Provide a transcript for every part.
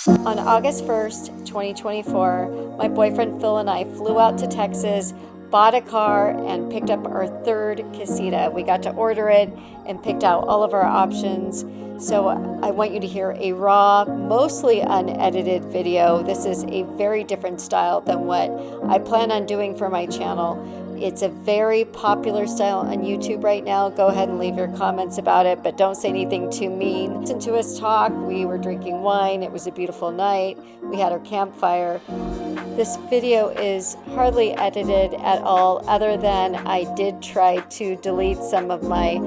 On August 1st, 2024, my boyfriend Phil and I flew out to Texas, bought a car, and picked up our third Casita. We got to order it and picked out all of our options. So I want you to hear a raw, mostly unedited video. This is a very different style than what I plan on doing for my channel. It's a very popular style on YouTube right now. Go ahead and leave your comments about it, but don't say anything too mean. Listen to us talk. We were drinking wine. It was a beautiful night. We had our campfire. This video is hardly edited at all, other than I did try to delete some of my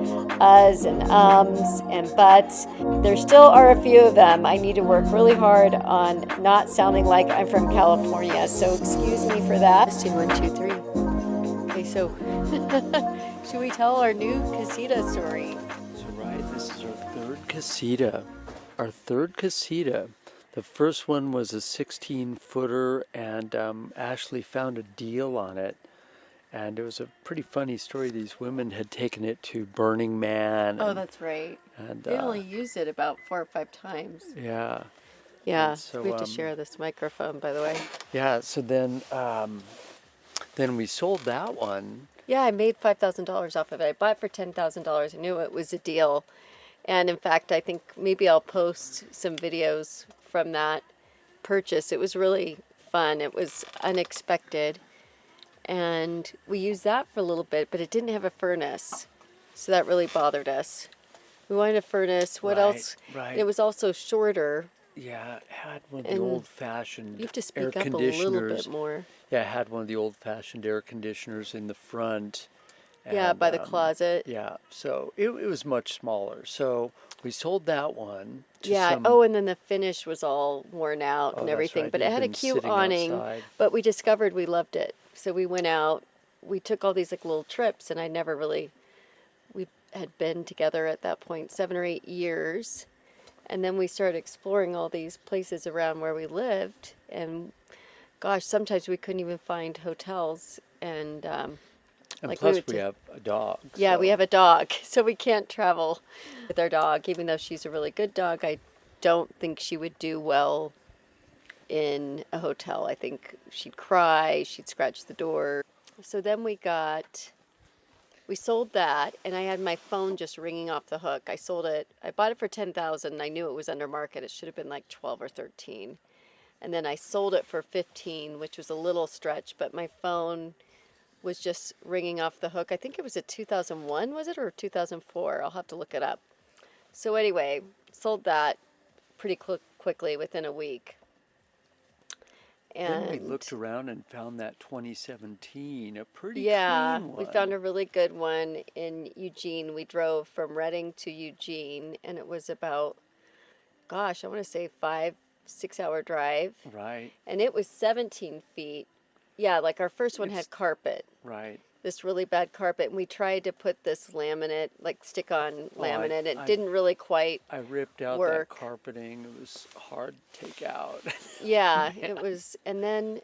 uhs and ums and buts. There still are a few of them. I need to work really hard on not sounding like I'm from California, so excuse me for that. Let's do 1, 2, 3. Okay, so should we tell our new Casita story? So this is our third Casita. Our third Casita. The first one was a 16-footer, and Ashley found a deal on it. And it was a pretty funny story. These women had taken it to Burning Man. Oh, that's right. And they only used it about 4 or 5 times. Yeah. Yeah, so, we have to share this microphone, by the way. Yeah, so then we sold that one. Yeah, I made $5,000 off of it. I bought it for $10,000. I knew it was a deal. And in fact, I think maybe I'll post some videos from that purchase. It was really fun. It was unexpected. And we used that for a little bit, but it didn't have a furnace. So that really bothered us. We wanted a furnace. What else? Right. It was also shorter. Yeah, it had one of the old-fashioned you have to air speak up a conditioners. little bit more. Yeah, it had one of the old-fashioned air conditioners in the front. Yeah, by the closet. Yeah, so it was much smaller. So we sold that one. And then the finish was all worn out and everything. Right. But it had a cute awning. Outside. But we discovered we loved it. So we went out. We took all these like little trips, and we had been together at that point 7 or 8 years. And then we started exploring all these places around where we lived. And gosh, sometimes we couldn't even find hotels. And like plus we have a dog. Yeah, we have a dog. So we can't travel with our dog. Even though she's a really good dog, I don't think she would do well in a hotel. I think she'd cry, she'd scratch the door. So then we sold that, and I had my phone just ringing off the hook. I sold it. I bought it for $10,000. I knew it was under market. It should have been like 12 or 13. And then I sold it for 15, which was a little stretch, but my phone was just ringing off the hook. I think it was a 2001, was it, or 2004? I'll have to look it up. So anyway, sold that pretty quickly within a week. And then we looked around and found that 2017, a pretty clean one. We found a really good one in Eugene. We drove from Redding to Eugene, and it was about, gosh, I want to say 5-6 hour drive. Right. And it was 17 feet. Yeah, like our first one had carpet. Right. This really bad carpet, and we tried to put this laminate, like stick-on laminate. It didn't really quite I ripped out work. That carpeting. It was hard to take out. Yeah, it was. And then,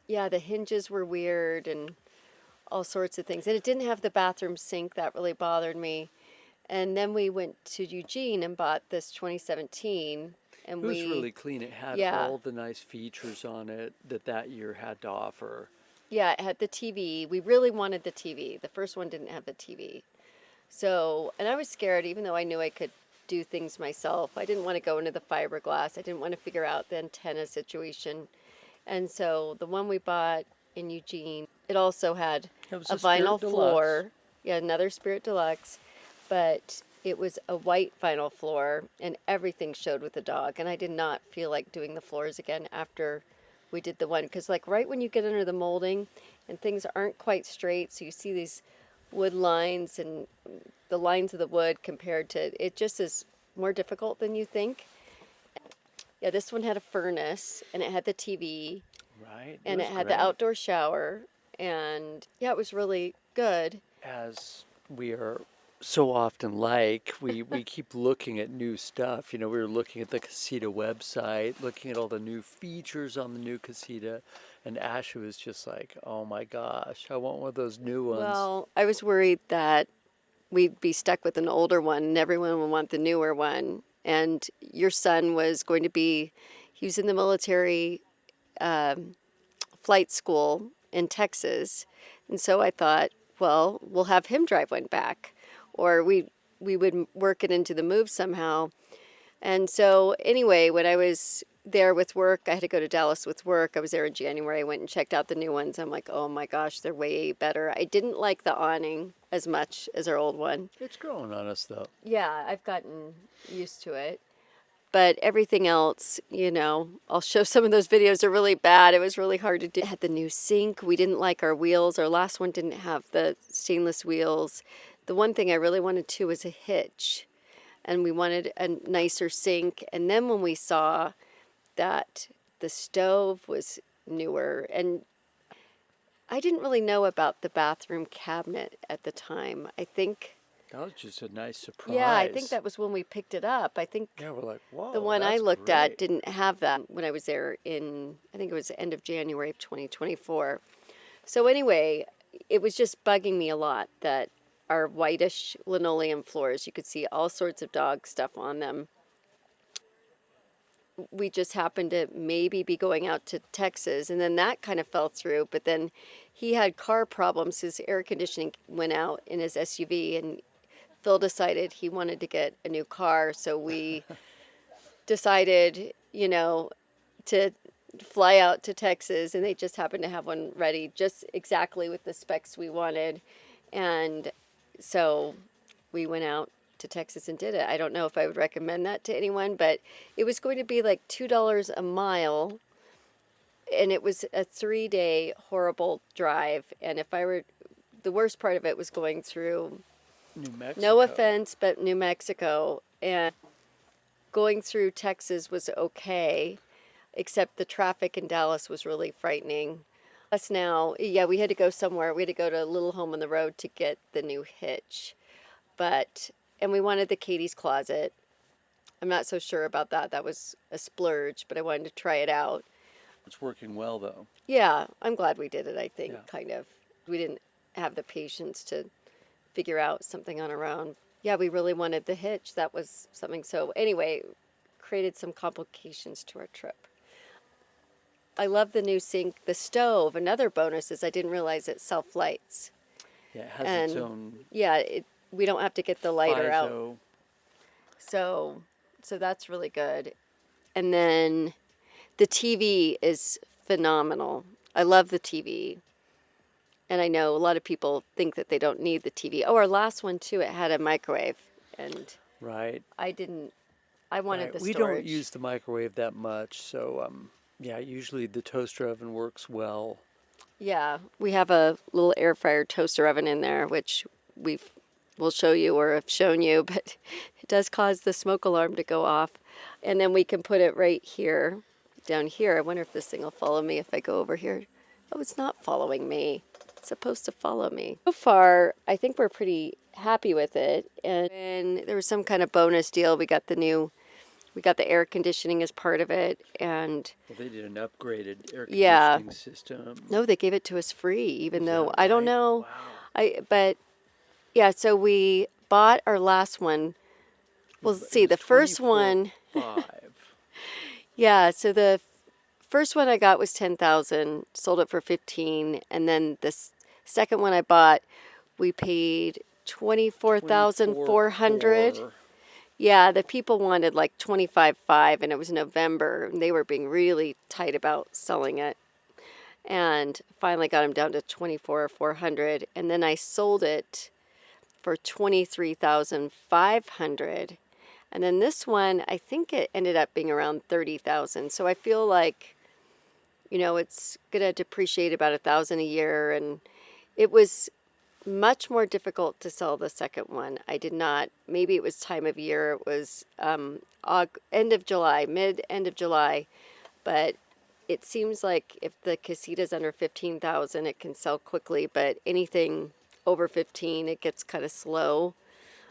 the hinges were weird and all sorts of things. And it didn't have the bathroom sink. That really bothered me. And then we went to Eugene and bought this 2017. And it was really clean. It had all the nice features on it that year had to offer. Yeah, it had the TV. We really wanted the TV. The first one didn't have the TV. So, and I was scared, even though I knew I could do things myself. I didn't want to go into the fiberglass. I didn't want to figure out the antenna situation. And so the one we bought in Eugene, it also had a vinyl floor. Yeah, another Spirit Deluxe. But it was a white vinyl floor, and everything showed with the dog. And I did not feel like doing the floors again after we did the one, because like right when you get under the molding and things aren't quite straight, so you see these wood lines and the lines of the wood compared to, it just is more difficult than you think. Yeah, this one had a furnace, and it had the TV. Right. And it had the outdoor shower, and yeah, it was really good. As we are so often we keep looking at new stuff. We were looking at the Casita website, looking at all the new features on the new Casita, and Ashley was just like, oh my gosh, I want one of those new ones. Well, I was worried that we'd be stuck with an older one and everyone would want the newer one. and your son was going to be, he was in the military flight school in Texas. And so I thought, well, we'll have him drive one back, or we would work it into the move somehow. And so anyway, when I was there with work, I had to go to Dallas with work. I was there in January. I went and checked out the new ones. I'm like, oh my gosh, they're way better. I didn't like the awning as much as our old one. It's growing on us, though. Yeah, I've gotten used to it. But everything else, you know, I'll show some of those videos are really bad. It was really hard to do. It had the new sink. We didn't like our wheels. Our last one didn't have the stainless wheels. The one thing I really wanted too was a hitch. And we wanted a nicer sink. And then when we saw that the stove was newer, and I didn't really know about the bathroom cabinet at the time. I think... That was just a nice surprise. Yeah, I think that was when we picked it up. I think Yeah, we're like, whoa, the one I that's looked great. at didn't have that when I was there in, I think it was the end of January of 2024. So anyway, it was just bugging me a lot that our whitish linoleum floors, you could see all sorts of dog stuff on them. We just happened to maybe be going out to Texas, and then that kind of fell through. But then he had car problems. His air conditioning went out in his SUV, and Phil decided he wanted to get a new car. So we decided, you know, to fly out to Texas, and they just happened to have one ready just exactly with the specs we wanted. And so we went out to Texas and did it. I don't know if I would recommend that to anyone, but it was going to be like $2 a mile, and it was a 3-day horrible drive. And if I were, the worst part of it was going through, New Mexico. no offense, but New Mexico, and going through Texas was okay, except the traffic in Dallas was really frightening. Us now, yeah, we had to go somewhere. We had to go to a little home on the road to get the new hitch. And we wanted the Katie's Closet. I'm not so sure about that. That was a splurge, but I wanted to try it out. It's working well, though. Yeah, I'm glad we did it, I think, Yeah. kind of. We didn't have the patience to figure out something on our own. Yeah, we really wanted the hitch. That was something. So anyway, created some complications to our trip. I love the new sink. The stove, another bonus is I didn't realize it self-lights. Yeah, it has its And own yeah, we don't have to get the lighter out. piezo. So that's really good. And then the TV is phenomenal. I love the TV. And I know a lot of people think that they don't need the TV. Oh, our last one too, it had a microwave. And Right. I wanted Right. the We storage. don't use the microwave that much, so yeah, usually the toaster oven works well. Yeah, we have a little air fryer toaster oven in there, which we'll show you or have shown you, but it does cause the smoke alarm to go off. And then we can put it right here, down here. I wonder if this thing will follow me if I go over here. Oh, it's not following me. It's supposed to follow me. So far, I think we're pretty happy with it. And there was some kind of bonus deal. We got the air conditioning as part of it, and Well, they did an upgraded air Yeah. conditioning system. no, they gave it to us free, even Is though that I don't right? know. Wow. But yeah, so we bought our last one. Well, It see, was the first one, 24.5. yeah, so the first one I got was 10,000, sold it for 15, and then the second one I bought, we paid 24,400. 24.4. Yeah, the people wanted like 25.5, and it was November, and they were being really tight about selling it. And finally got them down to 24,400, and then I sold it for 23,500. And then this one, I think it ended up being around 30,000. So I feel like, you know, it's gonna depreciate about 1,000 a year, and it was much more difficult to sell the second one. I did not, maybe it was time of year, it was end of July, end of July, but it seems like if the Casita's under 15,000, it can sell quickly, but anything over 15, it gets kind of slow.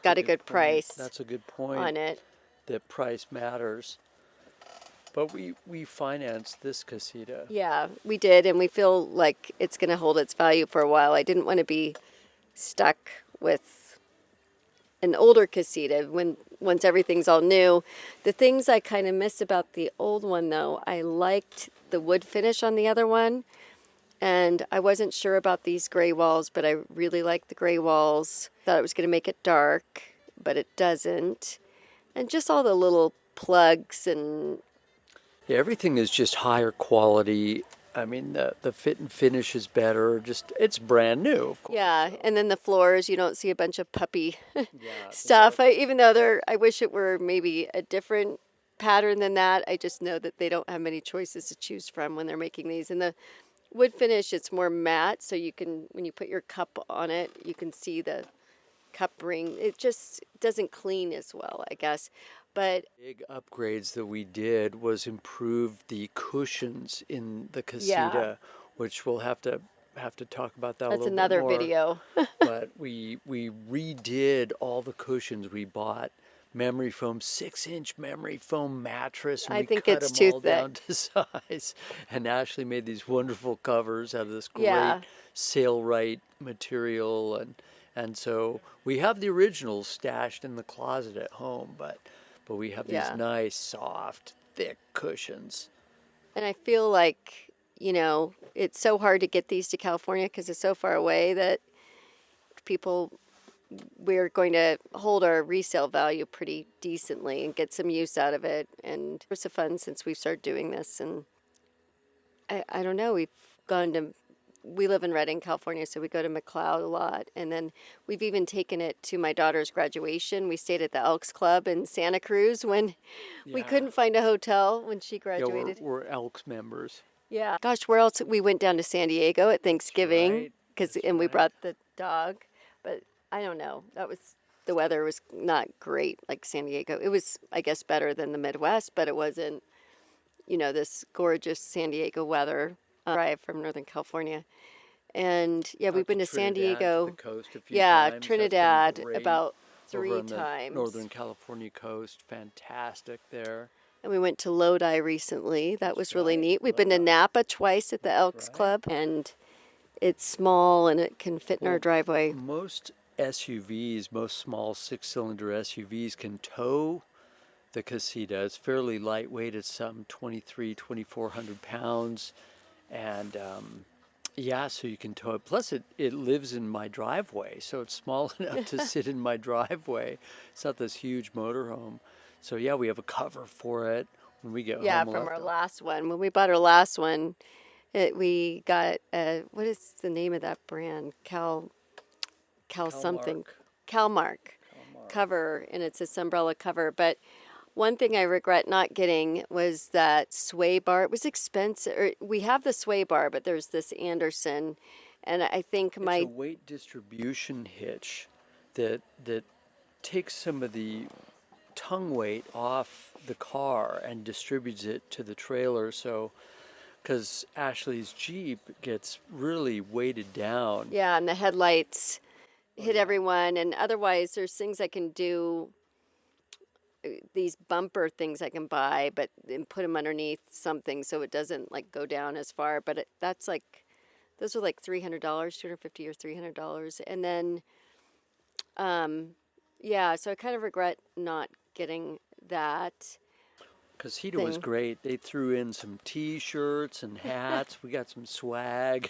Got a good point. price That's a good point. on it. That price matters. But we financed this Casita. Yeah, we did, and we feel like it's going to hold its value for a while. I didn't want to be stuck with an older Casita. When once everything's all new. The things I kind of miss about the old one, though, I liked the wood finish on the other one. And I wasn't sure about these gray walls, but I really like the gray walls. Thought it was going to make it dark, but it doesn't. And just all the little plugs and Yeah, everything is just higher quality. I mean, the fit and finish is better. Just it's brand new, of course. yeah, and then the floors, you don't see a bunch of puppy Yeah, stuff. Even though I wish it were maybe a different pattern than that. I just know that they don't have many choices to choose from when they're making these. And the wood finish, it's more matte, so you can, when you put your cup on it, you can see the cup ring. It just doesn't clean as well, I guess. But big upgrades that we did was improve the cushions in the Casita, Yeah. which we'll have to talk about that a that's little another bit more. video. But we redid all the cushions. We bought memory foam, 6-inch memory foam mattress, and I we think cut it's them too all thick. down to size. And Ashley made these wonderful covers out of this great Yeah. Sailrite material, and so we have the originals stashed in the closet at home, but we have these Yeah. nice, soft, thick cushions. And I feel like, it's so hard to get these to California because it's so far away that we're going to hold our resale value pretty decently and get some use out of it. And it's so fun since we've started doing this. And I don't know, we live in Redding, California, so we go to McLeod a lot. And then we've even taken it to my daughter's graduation. We stayed at the Elks Club in Santa Cruz when we couldn't find a hotel when she Yeah, graduated. we're Elks members. Yeah. Gosh, where else? We went down to San Diego at Thanksgiving right. and we brought the dog. But I don't know. The weather was not great like San Diego. It was, I guess, better than the Midwest, but it wasn't, this gorgeous San Diego weather. Drive from Northern California. And yeah, we've been to San Diego. To the coast a few Yeah, times. That's been Trinidad great. about Over 3 on the times. Northern California coast, fantastic there. And we went to Lodi recently. That was really right, neat. We've been to Napa twice at the Elks right. Club, and it's small and it can fit in our driveway. Most SUVs, most small 6-cylinder SUVs can tow the Casita. It's fairly lightweight. It's some 2,400 pounds. And yeah, so you can tow it. Plus, it lives in my driveway, so it's small enough to sit in my driveway. It's not this huge motorhome. So yeah, we have a cover for it when we get Yeah, home. from our last one. When we bought our last one, we got what is the name of that brand? Cal something. Calmark cover, and it's this umbrella cover. But one thing I regret not getting was that sway bar. It was expensive. We have the sway bar, but there's this Anderson, and I think It's a weight distribution hitch that takes some of the tongue weight off the car and distributes it to the trailer. So, because Ashley's Jeep gets really weighted down. Yeah, and the headlights hit everyone, and otherwise there's things I can do. These bumper things I can buy, but and put them underneath something so it doesn't like go down as far. But those are like $300, $250 or $300, and then, yeah. So I kind of regret not getting that. Casita was great. They threw in some T-shirts and hats. We got some swag.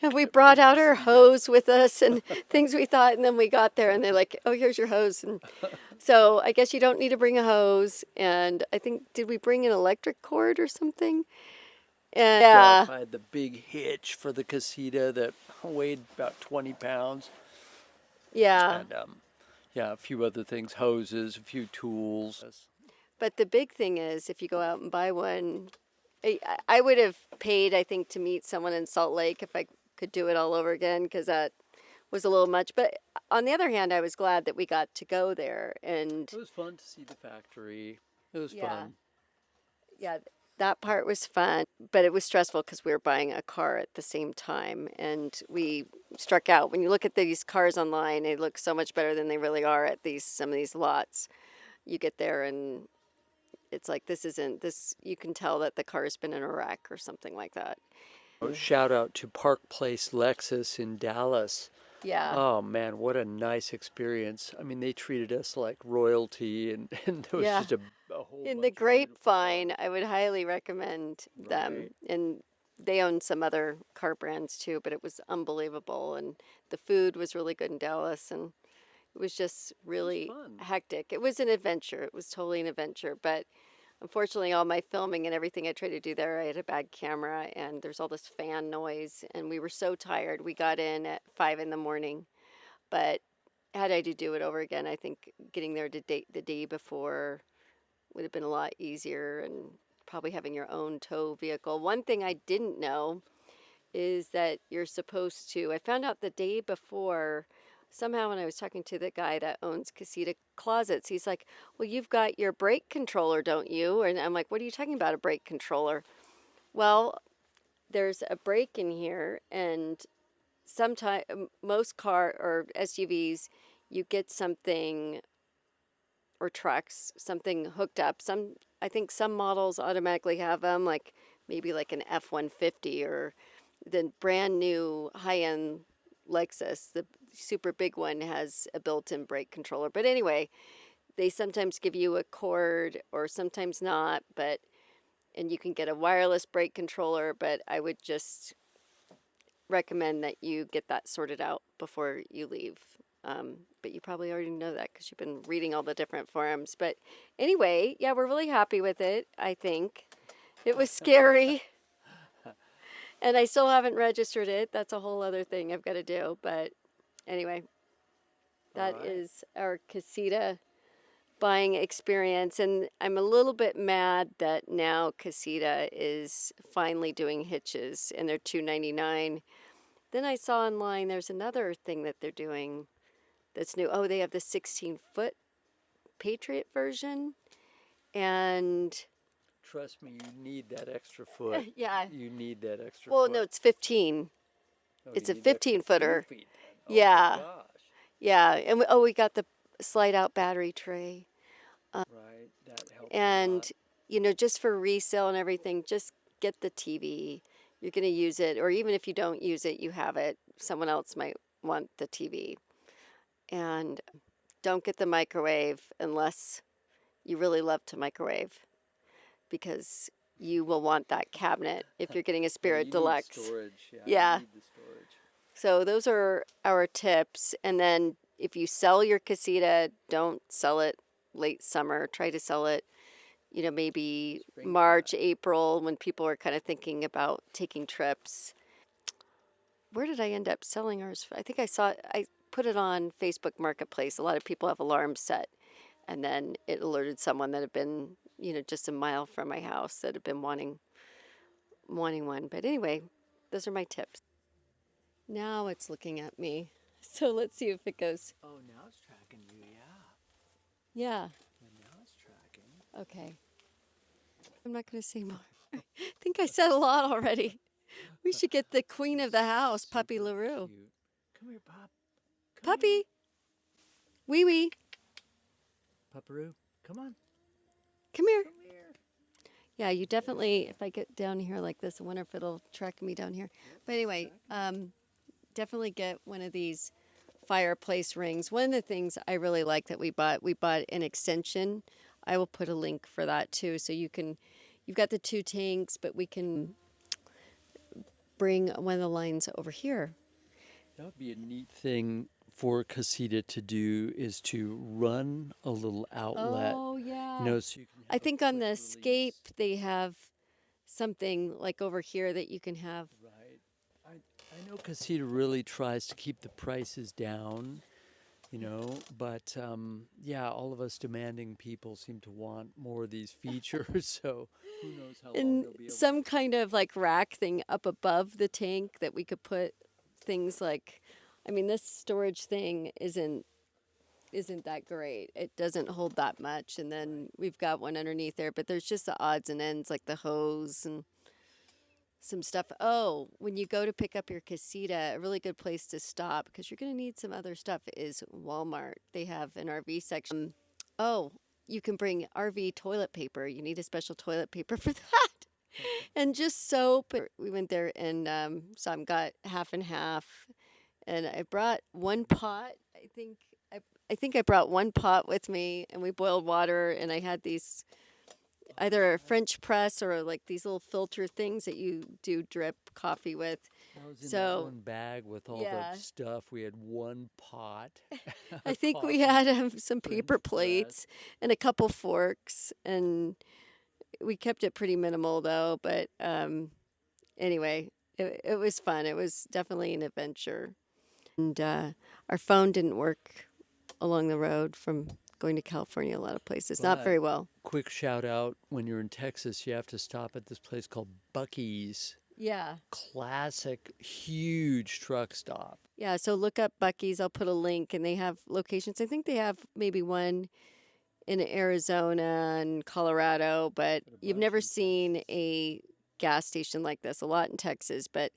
And we brought out our hose with us and things we thought, and then we got there and they're like, "Oh, here's your hose." And so I guess you don't need to bring a hose. And I think, did we bring an electric cord or something? And I had the big hitch for the Casita that weighed about 20 pounds. Yeah. And yeah, a few other things, hoses, a few tools. But the big thing is, if you go out and buy one, I would have paid, I think, to meet someone in Salt Lake if I could do it all over again, because that was a little much. But on the other hand, I was glad that we got to go there. And it was fun to see the factory. It was yeah. fun. Yeah, that part was fun. But it was stressful because we were buying a car at the same time. And we struck out. When you look at these cars online, they look so much better than they really are at some of these lots. You get there and it's like, you can tell that the car's been in a wreck or something like that. Shout out to Park Place Lexus in Dallas. Yeah. Oh man, what a nice experience. I mean, they treated us like royalty, and, and there was Yeah. just a whole In the bunch of beautiful Grapevine, cars. I would highly recommend them. Right. And they own some other car brands too, but it was unbelievable. And the food was really good in Dallas. And it was just It was really fun. hectic. It was an adventure. It was totally an adventure. But unfortunately, all my filming and everything I tried to do there, I had a bad camera and there's all this fan noise. And we were so tired. We got in at 5 in the morning. But had I to do it over again, I think getting there the day before would have been a lot easier and probably having your own tow vehicle. One thing I didn't know is that you're supposed to, I found out the day before, somehow when I was talking to the guy that owns Casita Closets, he's like, well, you've got your brake controller, don't you? And I'm like, what are you talking about, a brake controller? Well, there's a brake in here, and sometimes most car or SUVs, you get something, or trucks, something hooked up. Some, I think some models automatically have them, like maybe like an F-150 or the brand new high-end Lexus, the super big one has a built-in brake controller. But anyway, they sometimes give you a cord or sometimes not, but and you can get a wireless brake controller, but I would just recommend that you get that sorted out before you leave. But you probably already know that because you've been reading all the different forums. But anyway, yeah, we're really happy with it, I think. It was scary. And I still haven't registered it. That's a whole other thing I've got to do. But anyway, All that right. is our Casita buying experience. And I'm a little bit mad that now Casita is finally doing hitches and they're $2.99. Then I saw online there's another thing that they're doing that's new. Oh, they have the 16-foot Patriot version. And Trust me, you need that extra foot. yeah, You need that extra well, no, foot. it's 15. Oh, It's you a need that 15 15 footer. feet then. Oh my Yeah, gosh. yeah. And we got the slide out battery tray. Right. That helps a And, lot. just for resale and everything, just get the TV. You're going to use it. Or even if you don't use it, you have it. Someone else might want the TV. And don't get the microwave unless you really love to microwave, because you will want that cabinet if you're getting a Yeah, Spirit you need Deluxe. storage. Yeah, you Yeah. need the storage. So those are our tips. And then if you sell your casita, don't sell it late summer. Try to sell it, maybe Springtime. March, April, when people are kind of thinking about taking trips. Where did I end up selling ours? I think I put it on Facebook Marketplace. A lot of people have alarms set. And then it alerted someone that had been, just a mile from my house that had been wanting one. But anyway, those are my tips. Now it's looking at me. So let's see if it goes. Oh, now it's tracking you. Yeah. Yeah. And now it's tracking. Okay. I'm not going to say more. I think I said a lot already. We should get the queen of the house, Puppy Super LaRue. cute. Come here, Pop. Come here. Puppy. Wee wee. Pupperoo. Come on. Come here. Come here. Yeah, you definitely, if I get down here like this, I wonder if it'll track me down here. But anyway, definitely get one of these fireplace rings. One of the things I really like that we bought an extension. I will put a link for that too. So you've got the 2 tanks, but we can bring one of the lines over here. That would be a neat thing for Casita to do, is to run a little outlet. Oh, yeah. So you can have I a think on quick the release. Escape, they have something like over here that you can have. Right. I know Casita really tries to keep the prices down, but yeah, all of us demanding people seem to want more of these features. So who knows how long And they'll be able some kind of like rack thing up above the tank that we could put things like, this storage thing isn't that great. It doesn't hold that much. And then we've got one underneath there, but there's just the odds and ends like the hose and some stuff. Oh, when you go to pick up your casita, a really good place to stop, because you're going to need some other stuff, is Walmart. They have an RV section. Oh, you can bring RV toilet paper. You need a special toilet paper for that. And just soap. We went there and some got half and half. And I brought one pot. I think I brought one pot with me, and we boiled water, and I had these either a French press or like these little filter things that you do drip coffee with. That was in that So one bag with all yeah, the stuff. We had one pot, I a think we coffee had some French paper press. plates and a couple forks, and we kept it pretty minimal though. But anyway, it was fun. It was definitely an adventure. And our phone didn't work along the road from going to California, a lot of places. Not But very well. quick shout out, when you're in Texas, you have to stop at this place called Buc-ee's. Yeah. Classic, huge truck stop. Yeah. So look up Buc-ee's. I'll put a link, and they have locations. I think they have maybe one in Arizona and Colorado, but But a you've bunch never in seen Texas. a gas station like this. A lot in Texas, but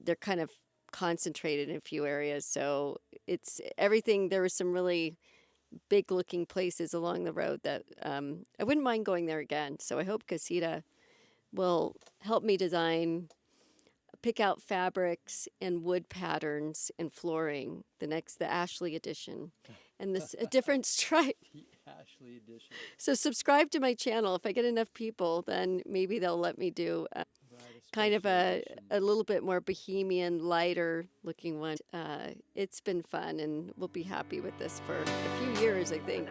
they're kind of concentrated in a few areas. So it's everything. There were some really big looking places along the road that I wouldn't mind going there again. So I hope Casita will help me pick out fabrics and wood patterns and flooring. The Ashley edition, and this a different stripe. The Ashley edition. So subscribe to my channel. If I get enough people, then maybe they'll let me do Right, kind of special a edition. little bit more bohemian, lighter looking one. It's been fun, and we'll be happy with this for a few years, I think.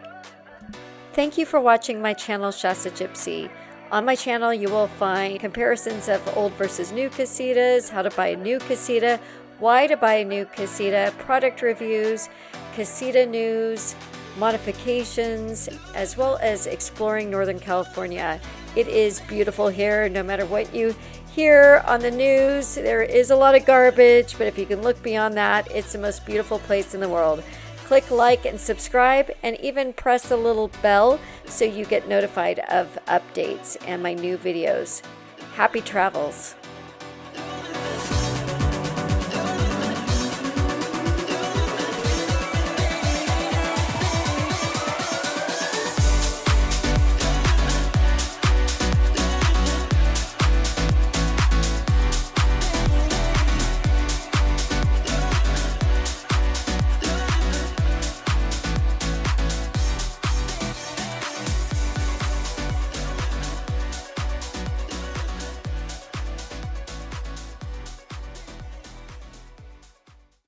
Thank you for watching my channel, Shasta Gypsy. On my channel, you will find comparisons of old versus new Casitas, how to buy a new Casita, why to buy a new Casita, product reviews, Casita news, modifications, as well as exploring Northern California. It is beautiful here, no matter what you hear on the news. There is a lot of garbage, but if you can look beyond that, it's the most beautiful place in the world. Click like and subscribe, and even press the little bell so you get notified of updates and my new videos. Happy travels!